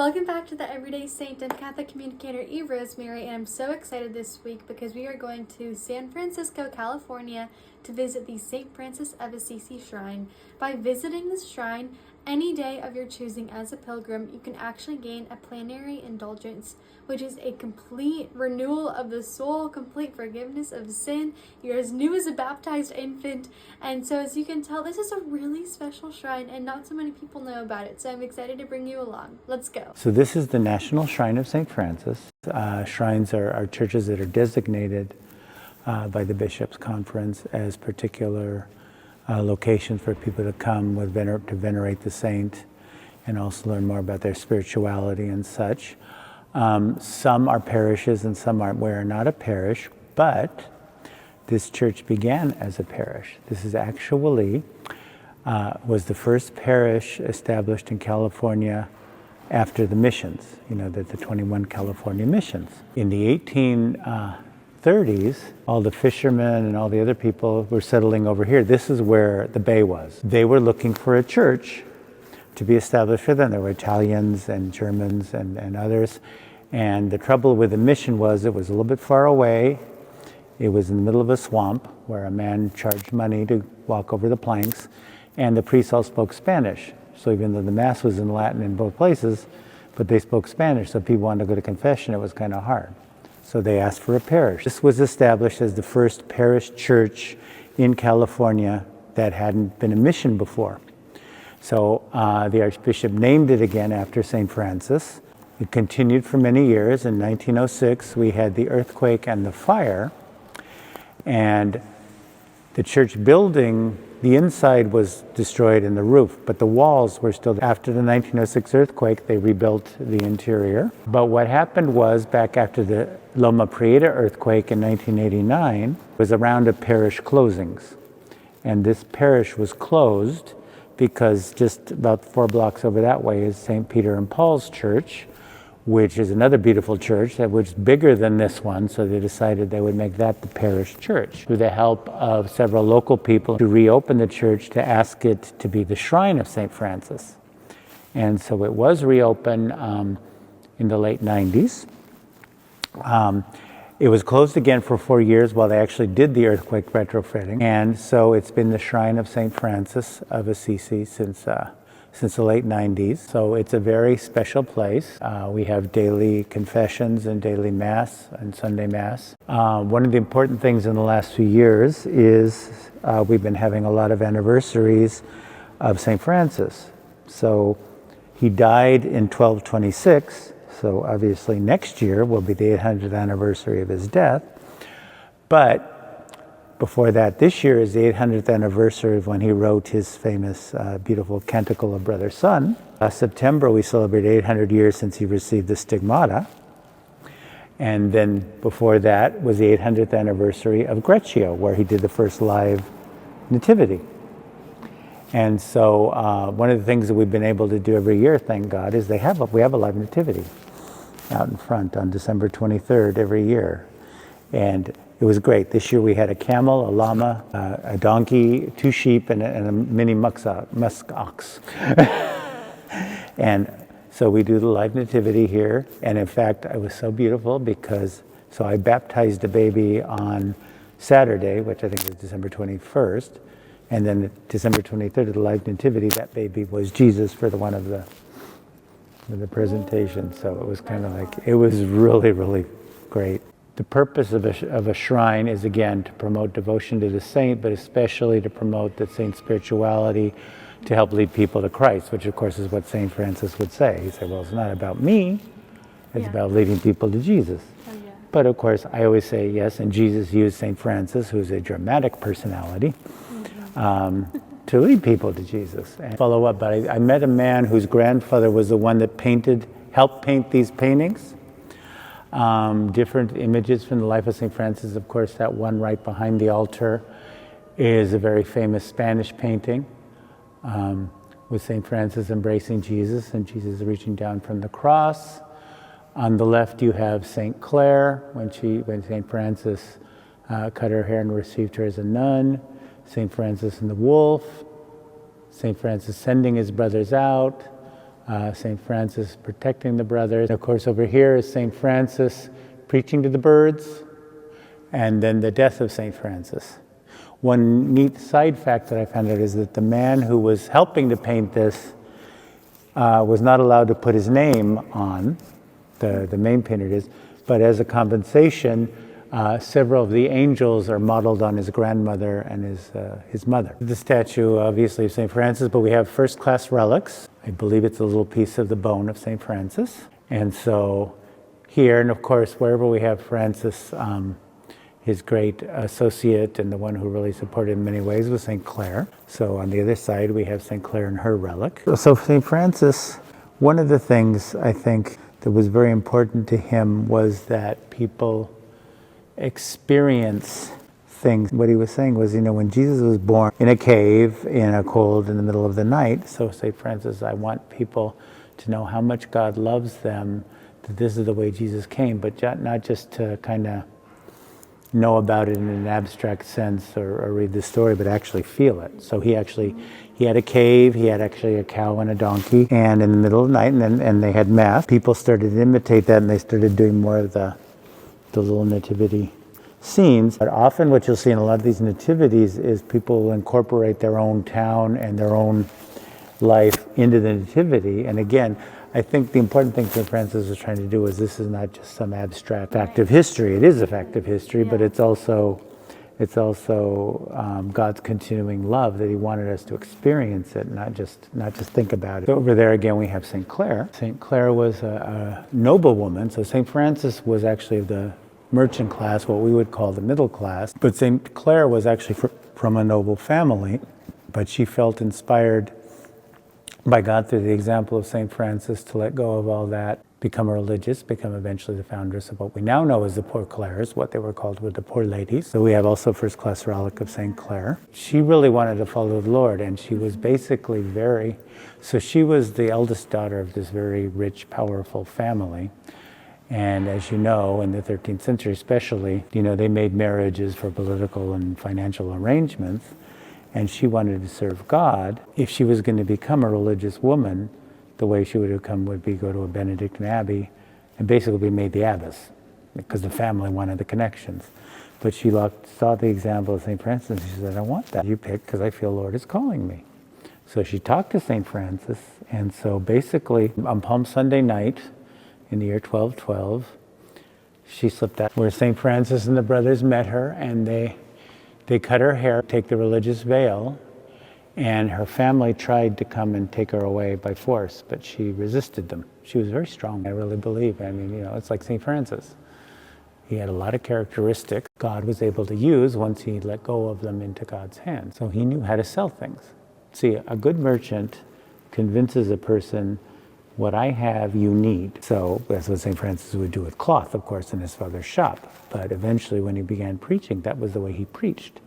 Welcome back to the Everyday Saint. I'm Catholic communicator Eve Rosemary, and I'm so excited this week because we are going to San Francisco, California to visit the St. Francis of Assisi Shrine. By visiting this shrine any day of your choosing as a pilgrim, you can actually gain a plenary indulgence, which is a complete renewal of the soul, complete forgiveness of sin. You're as new as a baptized infant. And so as you can tell, this is a really special shrine and not so many people know about it. So I'm excited to bring you along. Let's go. So this is the National Shrine of St. Francis. Shrines are churches that are designated by the Bishops' Conference as particular locations for people to come to venerate the saint and also learn more about their spirituality and such. Some are parishes and some aren't. We are not a parish, but this church began as a parish. This is actually was the first parish established in California after the missions, the 21 California missions. In the 1830s, all the fishermen and all the other people were settling over here. This is where the bay was. They were looking for a church to be established for them. There were Italians and Germans and others. And the trouble with the mission was it was a little bit far away. It was in the middle of a swamp where a man charged money to walk over the planks, and the priests all spoke Spanish. So even though the Mass was in Latin in both places, but they spoke Spanish, so people wanted to go to confession, it was kind of hard. So they asked for a parish. This was established as the first parish church in California that hadn't been a mission before. So the Archbishop named it again after St. Francis. It continued for many years. In 1906, we had the earthquake and the fire, and the church building, the inside was destroyed and the roof, but the walls were still. After the 1906 earthquake, they rebuilt the interior. But what happened was, back after the Loma Prieta earthquake in 1989, was a round of parish closings. And this parish was closed because just about 4 blocks over that way is St. Peter and Paul's Church, which is another beautiful church that was bigger than this one, so they decided they would make that the parish church. Through the help of several local people to reopen the church to ask it to be the shrine of St. Francis. And so it was reopened in the late 90s. It was closed again for 4 years while they actually did the earthquake retrofitting. And so it's been the shrine of St. Francis of Assisi since the late 90s. So it's a very special place. We have daily confessions and daily Mass and Sunday Mass. One of the important things in the last few years is we've been having a lot of anniversaries of St. Francis. So he died in 1226, so obviously next year will be the 800th anniversary of his death. But before that, this year is the 800th anniversary of when he wrote his famous, beautiful Canticle of Brother Sun. Last September, we celebrated 800 years since he received the stigmata. And then before that was the 800th anniversary of Greccio, where he did the first live nativity. And so one of the things that we've been able to do every year, thank God, is we have a live nativity out in front on December 23rd every year. And it was great. This year we had a camel, a llama, a donkey, 2 sheep, and a mini musk ox. And so we do the live nativity here. And in fact, it was so beautiful because, so I baptized a baby on Saturday, which I think was December 21st. And then December 23rd of the live nativity, that baby was Jesus for one of the presentation. So it was kind of like, it was really, really great. The purpose of a shrine is, again, to promote devotion to the saint, but especially to promote the saint's spirituality, to help lead people to Christ, which of course is what St. Francis would say. He said, well, it's not about me, it's about leading people to Jesus. Oh, yeah. But of course, I always say yes, and Jesus used St. Francis, who's a dramatic personality, to lead people to Jesus. And follow up, but I met a man whose grandfather was the one that helped paint these paintings. Different images from the life of St. Francis. Of course, that one right behind the altar is a very famous Spanish painting with St. Francis embracing Jesus and Jesus reaching down from the cross. On the left, you have St. Clare when St. Francis cut her hair and received her as a nun. St. Francis and the wolf. St. Francis sending his brothers out. St. Francis protecting the brothers. Of course, over here is St. Francis preaching to the birds, and then the death of St. Francis. One neat side fact that I found out is that the man who was helping to paint this was not allowed to put his name on, the main painter is, but as a compensation, several of the angels are modeled on his grandmother and his mother. The statue, obviously, of St. Francis, but we have first-class relics. I believe it's a little piece of the bone of St. Francis. And so here, and of course, wherever we have Francis, his great associate and the one who really supported him in many ways was St. Clare. So on the other side, we have St. Clare and her relic. So St. Francis, one of the things I think that was very important to him was that people experience things. What he was saying was, when Jesus was born in a cave, in a cold, in the middle of the night, so St. Francis, I want people to know how much God loves them, that this is the way Jesus came, but not just to kind of know about it in an abstract sense or read the story, but actually feel it. So he had a cave, he had actually a cow and a donkey, and in the middle of the night, and they had mass. People started to imitate that, and they started doing more of the little nativity scenes. But often what you'll see in a lot of these nativities is people will incorporate their own town and their own life into the nativity. And again, I think the important thing St. Francis was trying to do is this is not just some abstract fact of history. It is a fact of history, but it's also God's continuing love that he wanted us to experience it, not just think about it. So over there again we have St. Clare. St. Clare was a noblewoman, so St. Francis was actually of the merchant class, what we would call the middle class, but St. Clare was actually from a noble family, but she felt inspired by God through the example of St. Francis to let go of all that, become religious, become eventually the foundress of what we now know as the Poor Clares. What they were called were the Poor Ladies. So we have also first-class relic of St. Clare. She really wanted to follow the Lord, and she was basically so she was the eldest daughter of this very rich, powerful family. And as you know, in the 13th century especially, they made marriages for political and financial arrangements. And she wanted to serve God. If she was going to become a religious woman, the way she would have come would be go to a Benedictine abbey and basically be made the abbess because the family wanted the connections. But she saw the example of St. Francis and she said, I want that. You pick because I feel Lord is calling me. So she talked to St. Francis, and so basically on Palm Sunday night in the year 1212, she slipped out where St. Francis and the brothers met her, and they cut her hair, take the religious veil, and her family tried to come and take her away by force, but she resisted them. She was very strong, I really believe. It's like St. Francis. He had a lot of characteristics God was able to use once he let go of them into God's hands. So he knew how to sell things. See, a good merchant convinces a person, what I have, you need. So that's what St. Francis would do with cloth, of course, in his father's shop. But eventually when he began preaching, that was the way he preached.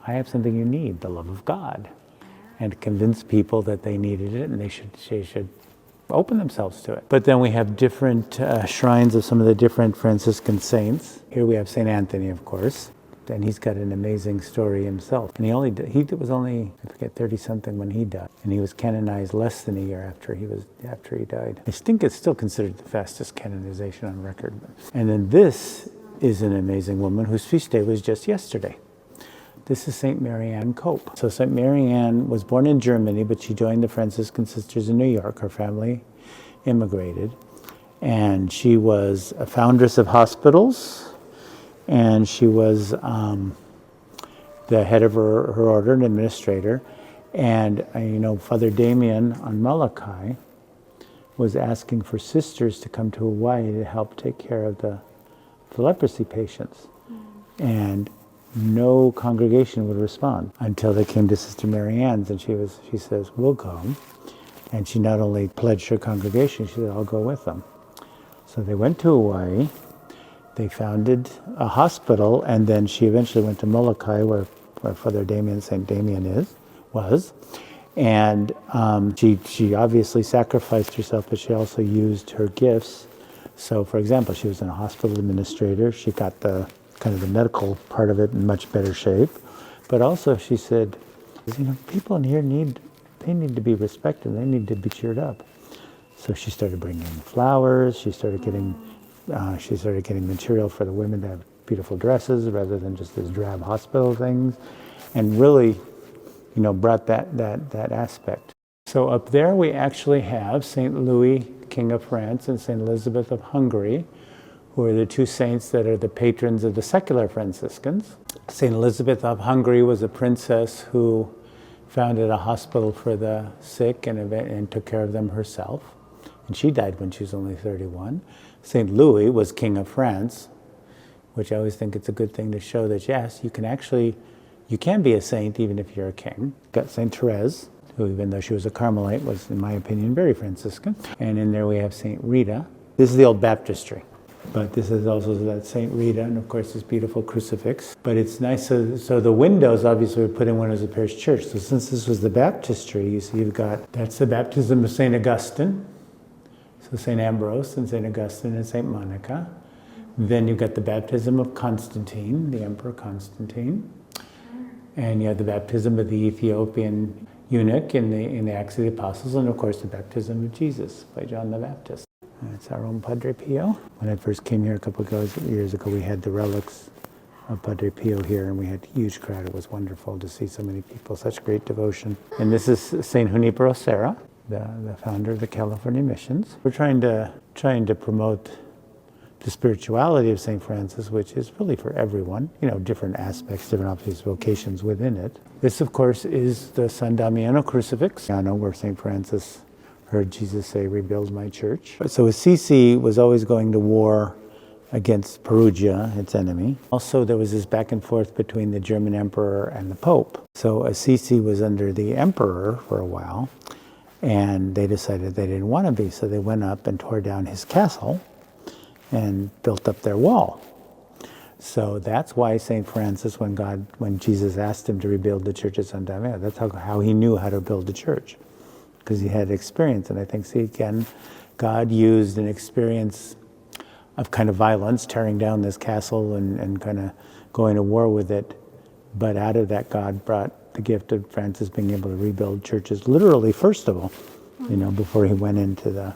I have something you need, the love of God. And convince people that they needed it and they should open themselves to it. But then we have different shrines of some of the different Franciscan saints. Here we have St. Anthony, of course. And he's got an amazing story himself. And he was only, I forget, 30-something when he died. And he was canonized less than a year after he died. I think it's still considered the fastest canonization on record. And then this is an amazing woman whose feast day was just yesterday. This is St. Mary Ann Cope. So St. Mary Ann was born in Germany, but she joined the Franciscan Sisters in New York. Her family immigrated. And she was a foundress of hospitals. And she was the head of her order, an administrator. And Father Damiano on Molokai was asking for sisters to come to Hawaii to help take care of the leprosy patients. And no congregation would respond until they came to Sister Mary Ann's, and she says, we'll go. And she not only pledged her congregation, she said, I'll go with them. So they went to Hawaii. They founded a hospital, and then she eventually went to Molokai, where Father Damien, St. Damien was. And she obviously sacrificed herself, but she also used her gifts. So, for example, she was a hospital administrator. She got the medical part of it in much better shape. But also, she said, people in here need They need to be respected. They need to be cheered up. So she started bringing flowers. She started getting material for the women to have beautiful dresses rather than just these drab hospital things, and really, brought that aspect. So up there we actually have Saint Louis, King of France, and Saint Elizabeth of Hungary, who are the two saints that are the patrons of the secular Franciscans. Saint Elizabeth of Hungary was a princess who founded a hospital for the sick and took care of them herself. And she died when she was only 31. Saint Louis was King of France, which I always think it's a good thing to show that, yes, you can be a saint even if you're a king. Got Saint Therese, who, even though she was a Carmelite, was, in my opinion, very Franciscan. And in there we have Saint Rita. This is the old baptistry, but this is also that Saint Rita, and of course this beautiful crucifix. But it's nice, so the windows obviously were put in when it was a parish church. So since this was the baptistry, you see that's the baptism of Saint Augustine, so Saint Ambrose and Saint Augustine and Saint Monica. Then you've got the baptism of Constantine, the Emperor Constantine. And you have the baptism of the Ethiopian eunuch in the Acts of the Apostles, and of course the baptism of Jesus by John the Baptist. That's our own Padre Pio. When I first came here a couple of years ago, we had the relics of Padre Pio here, and we had a huge crowd. It was wonderful to see so many people, such great devotion. And this is Saint Junipero Serra, the founder of the California Missions. We're trying to promote the spirituality of St. Francis, which is really for everyone, different aspects, different obvious vocations within it. This, of course, is the San Damiano crucifix, where St. Francis heard Jesus say, "Rebuild my church." So Assisi was always going to war against Perugia, its enemy. Also, there was this back and forth between the German emperor and the Pope. So Assisi was under the emperor for a while, and they decided they didn't want to be, so they went up and tore down his castle and built up their wall. So that's why St. Francis, when Jesus asked him to rebuild the church at San Damiano, that's how he knew how to build the church, because he had experience. And I think, again, God used an experience of kind of violence, tearing down this castle and kind of going to war with it. But out of that, God brought the gift of Francis being able to rebuild churches, literally, first of all, before he went into the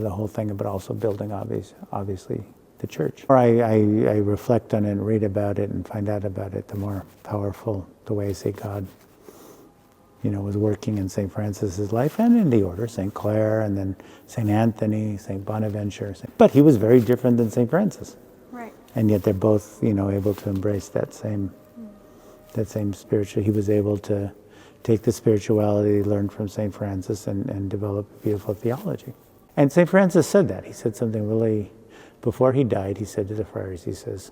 whole thing, but also building, obviously, the church. The more I reflect on it and read about it and find out about it, the more powerful the way I see God, was working in St. Francis's life and in the order, St. Clare, and then St. Anthony, St. Bonaventure. But he was very different than St. Francis. Right. And yet they're both, able to embrace that same spiritual. He was able to take the spirituality he learned from St. Francis and develop a beautiful theology. And St. Francis said that. He said something really, before he died, he said to the friars, he says,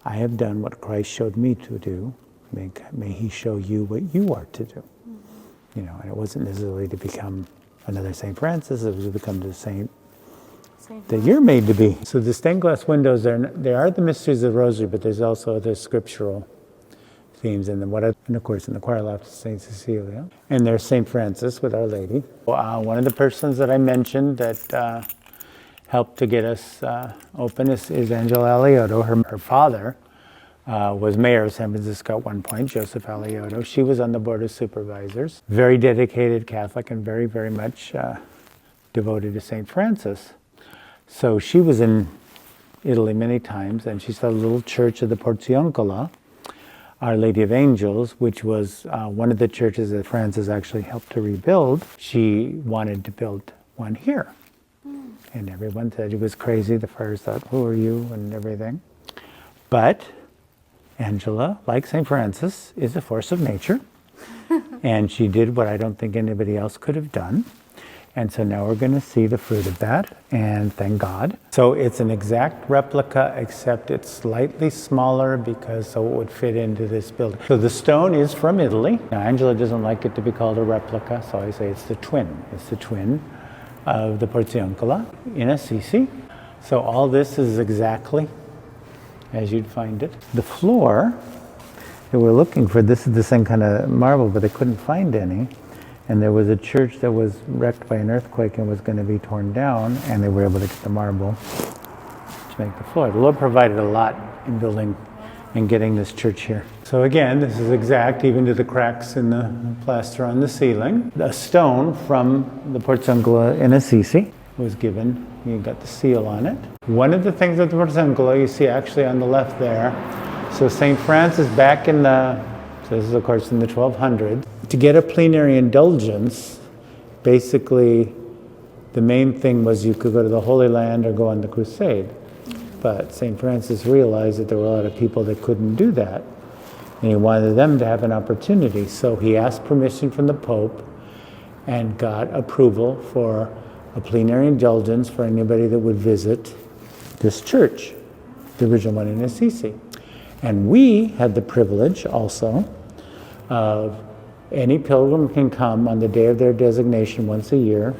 "I have done what Christ showed me to do. May he show you what you are to do." And it wasn't necessarily to become another St. Francis, it was to become the saint that you're made to be. So the stained glass windows, they are the mysteries of the Rosary, but there's also other scriptural themes in them. And of course, in the choir loft is St. Cecilia. And there's St. Francis with Our Lady. One of the persons that I mentioned that helped to get us open is Angela Alioto. Her father was mayor of San Francisco at one point, Joseph Alioto. She was on the board of supervisors. Very dedicated Catholic and very, very much devoted to St. Francis. So she was in Italy many times, and she saw a little church of the Porziuncola, Our Lady of Angels, which was one of the churches that Francis actually helped to rebuild. She wanted to build one here. And everyone said he was crazy. The friars thought, "Who are you?" and everything. But Angela, like St. Francis, is a force of nature. And she did what I don't think anybody else could have done. And so now we're going to see the fruit of that, and thank God. So it's an exact replica, except it's slightly smaller so it would fit into this building. So the stone is from Italy. Now, Angela doesn't like it to be called a replica, so I say it's the twin. It's the twin of the Porziuncola in Assisi. So all this is exactly as you'd find it. The floor that we're looking for, this is the same kind of marble, but they couldn't find any. And there was a church that was wrecked by an earthquake and was going to be torn down, and they were able to get the marble to make the floor. The Lord provided a lot in building and getting this church here. So again, this is exact even to the cracks in the plaster on the ceiling. A stone from the Porziuncola in Assisi was given. You got the seal on it. One of the things at the Porziuncola you see actually on the left there. So St. Francis back in so this is of course in the 1200s. To get a plenary indulgence, basically the main thing was you could go to the Holy Land or go on the crusade. But St. Francis realized that there were a lot of people that couldn't do that. And he wanted them to have an opportunity. So he asked permission from the Pope and got approval for a plenary indulgence for anybody that would visit this church, the original one in Assisi. And we had the privilege also of any pilgrim can come on the day of their designation once a year,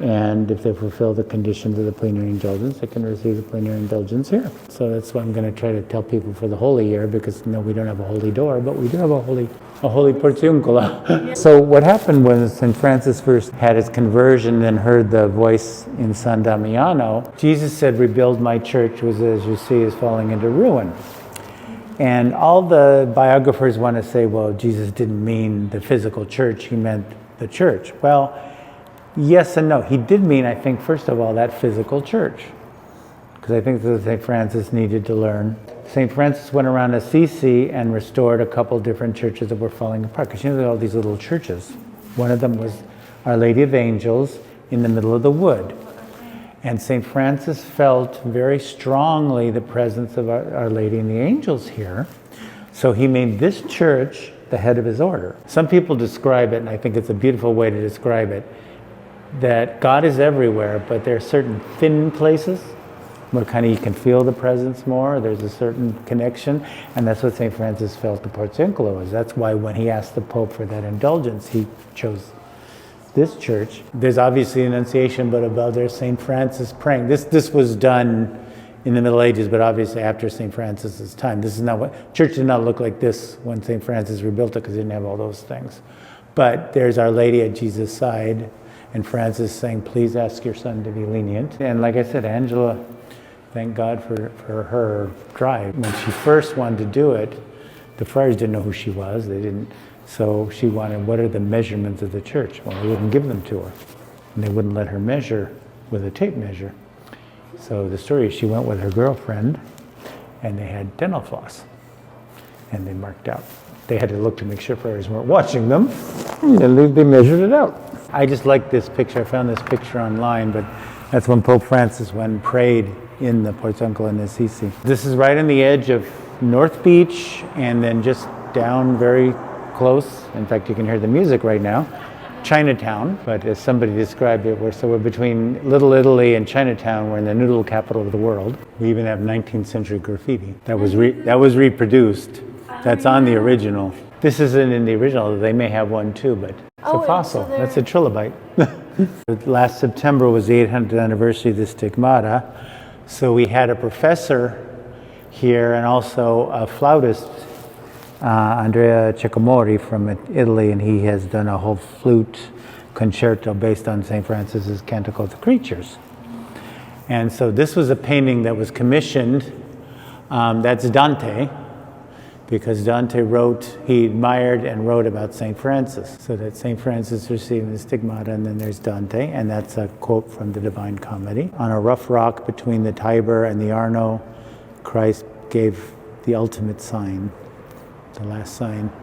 and if they fulfill the conditions of the plenary indulgence, they can receive the plenary indulgence here. So that's what I'm going to try to tell people for the holy year, because no, we don't have a holy door, but we do have a holy Porziuncola. So what happened was St. Francis first had his conversion, then heard the voice in San Damiano. Jesus said, "Rebuild my church, which as you see is falling into ruin." And all the biographers want to say, well, Jesus didn't mean the physical church, he meant the church. Well, yes and no. He did mean, I think, first of all, that physical church. Because I think that St. Francis needed to learn. St. Francis went around Assisi and restored a couple different churches that were falling apart. Because you know, there are all these little churches. One of them was Our Lady of Angels in the middle of the wood. And St. Francis felt very strongly the presence of Our Lady and the Angels here. So he made this church the head of his order. Some people describe it, and I think it's a beautiful way to describe it, that God is everywhere, but there are certain thin places where kind of you can feel the presence more. There's a certain connection, and that's what St. Francis felt the Porziuncola was. That's why when he asked the Pope for that indulgence, he chose this church. There's obviously Annunciation, but above there's St. Francis praying. This was done in the Middle Ages, but obviously after St. Francis's time. This is not what, church did not look like this when St. Francis rebuilt it, because it didn't have all those things. But there's Our Lady at Jesus' side, and Francis saying, please ask your son to be lenient. And like I said, Angela, thank God for her drive. When she first wanted to do it, the friars didn't know who she was. They didn't. So she wanted, what are the measurements of the church? Well, they wouldn't give them to her. And they wouldn't let her measure with a tape measure. So the story is she went with her girlfriend, and they had dental floss. And they marked out. They had to look to make sure friars weren't watching them. And they measured it out. I just like this picture. I found this picture online, but that's when Pope Francis went and prayed in the Porziuncola in Assisi. This is right on the edge of North Beach, and then just down very close. In fact, you can hear the music right now. Chinatown, but as somebody described it, we're between Little Italy and Chinatown. We're in the noodle capital of the world. We even have 19th century graffiti that was reproduced. That's on the original. This isn't in the original. They may have one too, but it's a fossil. So that's a trilobite. Last September was the 800th anniversary of the stigmata. So we had a professor here and also a flautist, Andrea Ceccomori from Italy, and he has done a whole flute concerto based on St. Francis's Canticle of the Creatures. And so this was a painting that was commissioned. That's Dante, because Dante he admired and wrote about St. Francis. So that St. Francis receiving the stigmata, and then there's Dante, and that's a quote from the Divine Comedy. On a rough rock between the Tiber and the Arno, Christ gave the ultimate sign, the last sign.